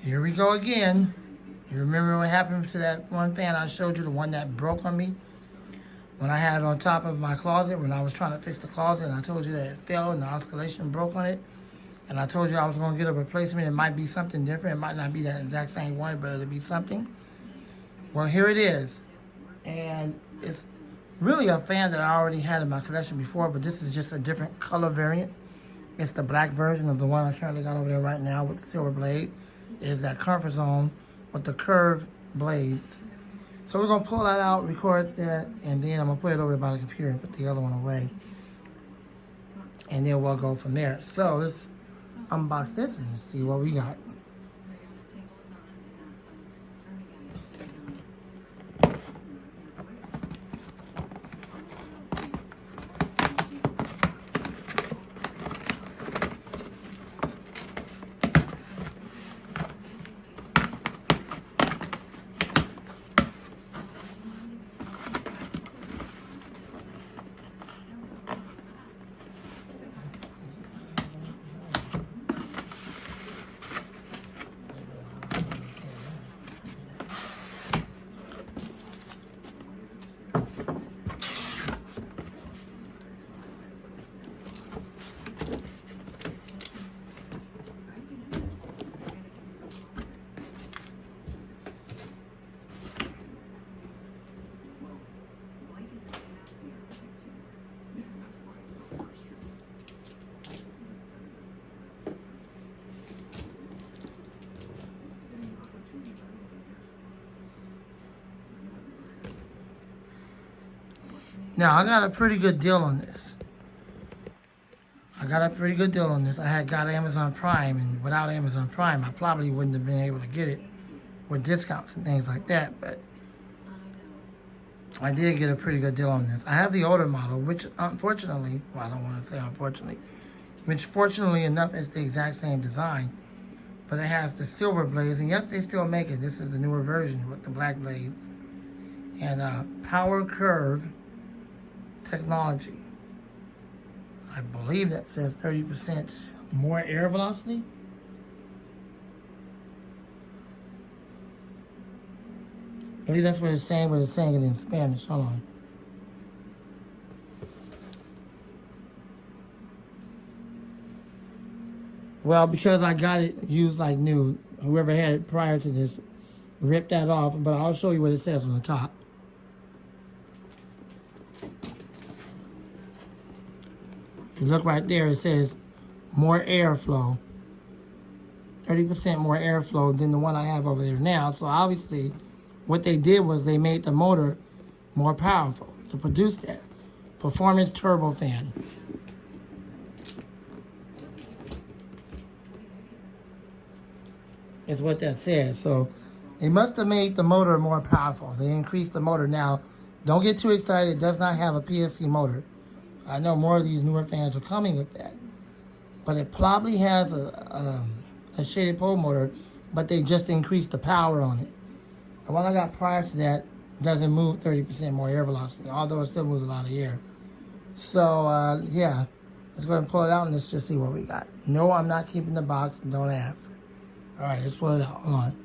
Here we go again. You remember what happened to that one fan I showed you, the one that broke on me? When I had it on top of my closet, when I was trying to fix the closet, and I told you that it fell and the oscillation broke on it. And I told you I was going to get a replacement. It might be something different. It might not be that exact same one, but it'll be something. Well, here it is. And it's really a fan that I already had in my collection before, but this is just a different color variant. It's the black version of the one I currently got over there right now with the silver blade. It is that Comfort Zone with the curved blades. So we're going to pull that out, record that, and then I'm going to put it over by the computer and put the other one away. And then we'll go from there. So let's unbox this and see what we got. Now, I got a pretty good deal on this. I had got Amazon Prime, and without Amazon Prime, I probably wouldn't have been able to get it with discounts and things like that. But I did get a pretty good deal on this. I have the older model, which unfortunately, well, I don't want to say unfortunately, which fortunately enough is the exact same design, but it has the silver blades. And yes, they still make it. This is the newer version with the black blades and power curve technology. I believe that says 30% more air velocity. I believe that's what it's saying, but it's saying it in Spanish. Hold on. Well, because I got it used like new, whoever had it prior to this ripped that off, but I'll show you what it says on the top. If you look right there, it says more airflow. 30% more airflow than the one I have over there now. So obviously, what they did was they made the motor more powerful to produce that. Performance turbofan. Is what that says. So they must have made the motor more powerful. They increased the motor. Now, don't get too excited. It does not have a PSC motor. I know more of these newer fans are coming with that. But it probably has a shaded pole motor, but they just increased the power on it. The one I got prior to that doesn't move 30% more air velocity, although it still moves a lot of air. So, yeah, let's go ahead and pull it out and let's just see what we got. No, I'm not keeping the box. Don't ask. All right, let's pull it out. Hold on.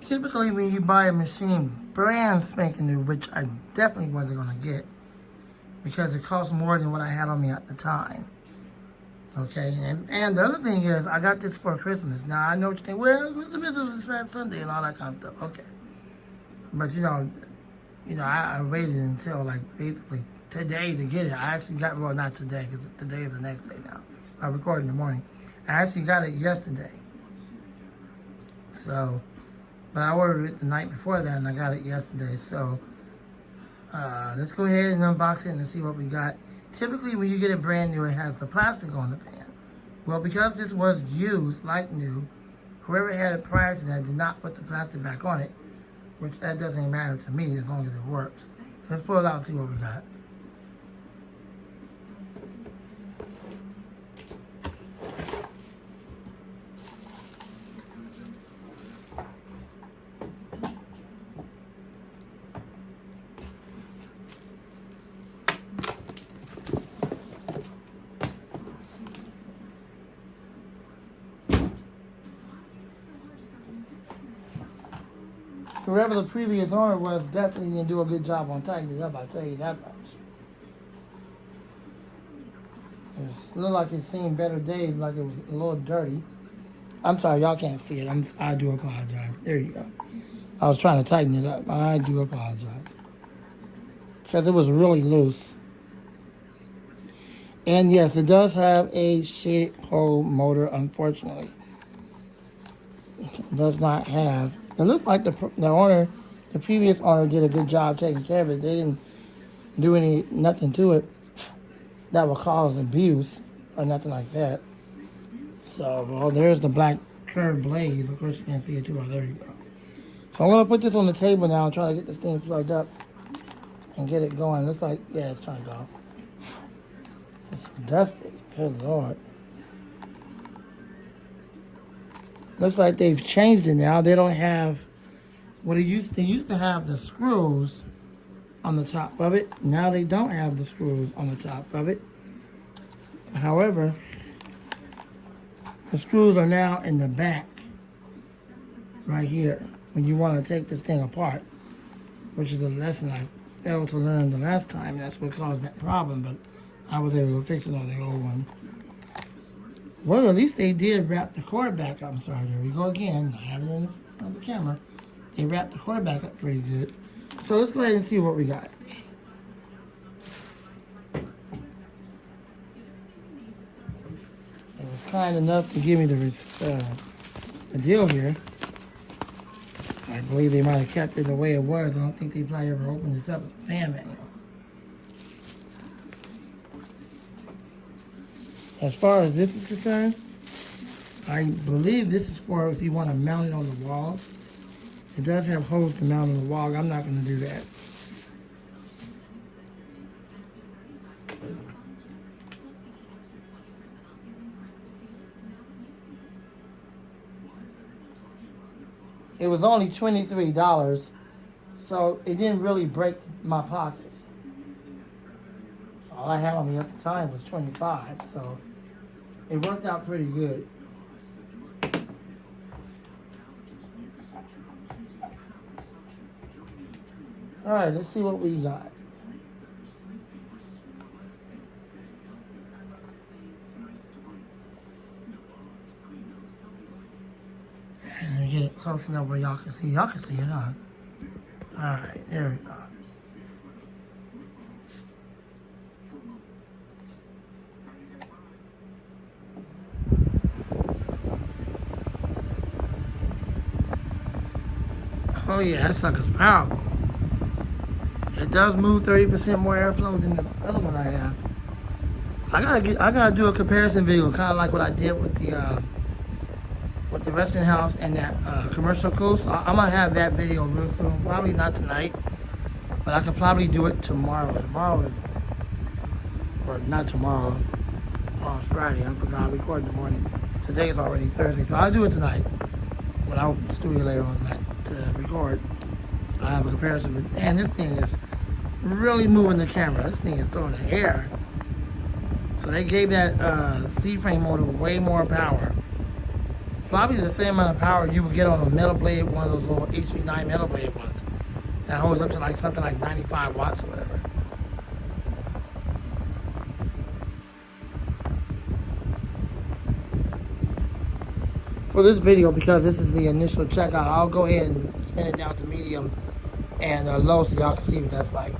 Typically, when you buy a machine brand spanking new, which I definitely wasn't going to get because it cost more than what I had on me at the time. Okay, and the other thing is, I got this for Christmas. Now, I know what you think, well, Christmas was this past Sunday and all that kind of stuff. Okay. But, you know, You know, I waited until like basically today to get it. I actually got, well, not today because today is the next day now. I recorded in the morning. I actually got it yesterday. So, but I ordered it the night before that and I got it yesterday. So, let's go ahead and unbox it and see what we got. Typically, when you get it brand new, it has the plastic on the pan. Well, because this was used like new, whoever had it prior to that did not put the plastic back on it, which that doesn't matter to me as long as it works. So let's pull it out and see what we got. Whoever the previous owner was definitely didn't do a good job on tightening it up, I'll tell you that much. It looked like it's seen better days, like it was a little dirty. I'm sorry, y'all can't see it. I do apologize. There you go. I was trying to tighten it up. I do apologize. Because it was really loose. And yes, it does have a shaded pole motor, unfortunately. It does not have. It looks like the previous owner did a good job taking care of it. They didn't do nothing to it that would cause abuse or nothing like that. So, well, there's the black curved blades. Of course, you can't see it too well. There you go. So I'm going to put this on the table now and try to get this thing plugged up and get it going. Looks like, yeah, it's turned off. It's dusty. Good Lord. Looks like they've changed it now. They don't have what they used to have the screws on the top of it. Now they don't have the screws on the top of it. However, the screws are now in the back right here when you want to take this thing apart, which is a lesson I failed to learn the last time. That's what caused that problem, but I was able to fix it on the old one. Well, at least they did wrap the cord back up. I'm sorry, there we go again. I have it on the camera. They wrapped the cord back up pretty good. So let's go ahead and see what we got. It was kind enough to give me the deal here. I believe they might have kept it the way it was. I don't think they probably ever opened this up as a fan manual. As far as this is concerned, I believe this is for if you want to mount it on the wall. It does have holes to mount on the wall. I'm not going to do that. It was only $23, so it didn't really break my pocket. All I had on me at the time was $25, so it worked out pretty good. All right, let's see what we got. And let me get it close enough where y'all can see. Y'all can see it, huh? All right, there we go. Oh yeah, that sucker's powerful. It does move 30% more airflow than the other one I have. I gotta do a comparison video, kind of like what I did with the Westinghouse and that commercial coast. I'm gonna have that video real soon. Probably not tonight, but I could probably do it tomorrow. Or not tomorrow. Tomorrow's Friday. I forgot I record in the morning. Today is already Thursday, so I'll do it tonight. When I open the studio later on tonight to record, I have a comparison. But man, this thing is really moving the camera. This thing is throwing the air. So they gave that C-frame motor way more power. Probably the same amount of power you would get on a metal blade, one of those little HV9 metal blade ones. That holds up to like something like 95 watts or whatever. For this video, because this is the initial checkout, I'll go ahead and spin it down to medium and low so y'all can see what that's like.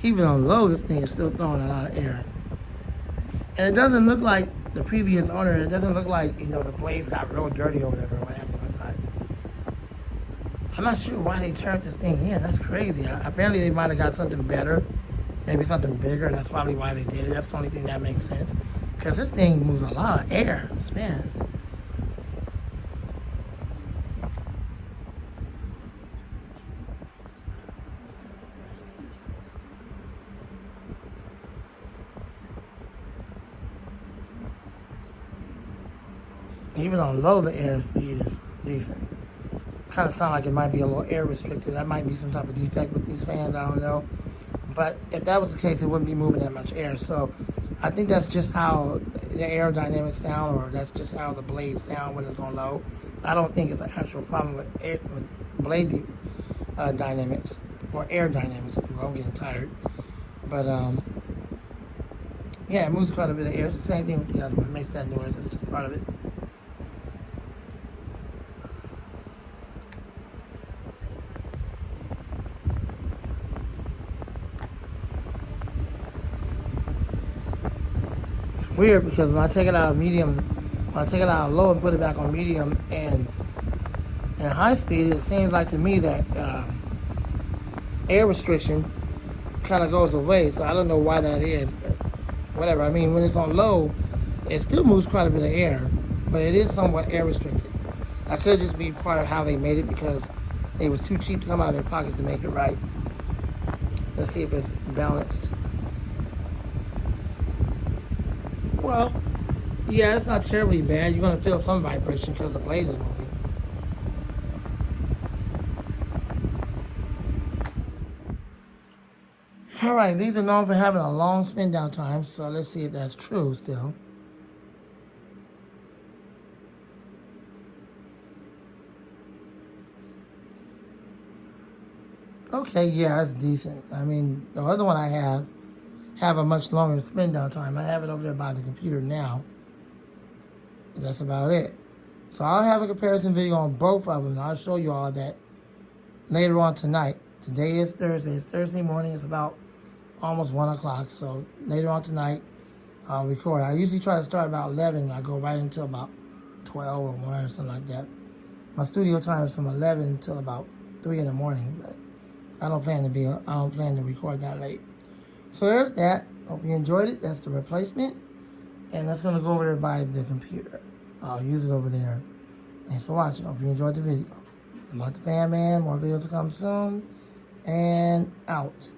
Even on low, this thing is still throwing a lot of air. And it doesn't look like the previous owner. It doesn't look like, the blades got real dirty or whatever. I'm not sure why they turned this thing in. That's crazy. Apparently they might have got something better. Maybe something bigger. And that's probably why they did it. That's the only thing that makes sense. Because this thing moves a lot of air. Man. Even on low, the air speed is decent. Kind of sound like it might be a little air restricted. That might be some type of defect with these fans. I don't know. But if that was the case, it wouldn't be moving that much air. So I think that's just how the aerodynamics sound, or that's just how the blades sound when it's on low. I don't think it's an actual problem with blade dynamics or air dynamics. I'm getting tired. But yeah, it moves quite a bit of air. It's the same thing with the other one. It makes that noise. It's just part of it. Weird because when I take it out of medium, when I take it out of low and put it back on medium and high speed, it seems like to me that air restriction kind of goes away. So I don't know why that is, but whatever. I mean, when it's on low, it still moves quite a bit of air, but it is somewhat air restricted. That could just be part of how they made it because it was too cheap to come out of their pockets to make it right. Let's see if it's balanced. Well, yeah, it's not terribly bad. You're going to feel some vibration because the blade is moving. All right, these are known for having a long spin down time, so let's see if that's true still. Okay, yeah, it's decent. I mean, the other one I have a much longer spin down time. I have it over there by the computer now. But that's about it. So I'll have a comparison video on both of them. And I'll show you all that later on tonight. Today is Thursday. It's Thursday morning. It's about almost 1 o'clock. So later on tonight, I'll record. I usually try to start about 11. I go right until about 12 or 1 or something like that. My studio time is from 11 until about 3 in the morning. But I don't plan to record that late. So there's that. Hope you enjoyed it. That's the replacement. And that's going to go over there by the computer. I'll use it over there. Thanks for watching. Hope you enjoyed the video. I'm Not the Fan Man. More videos to come soon. And out.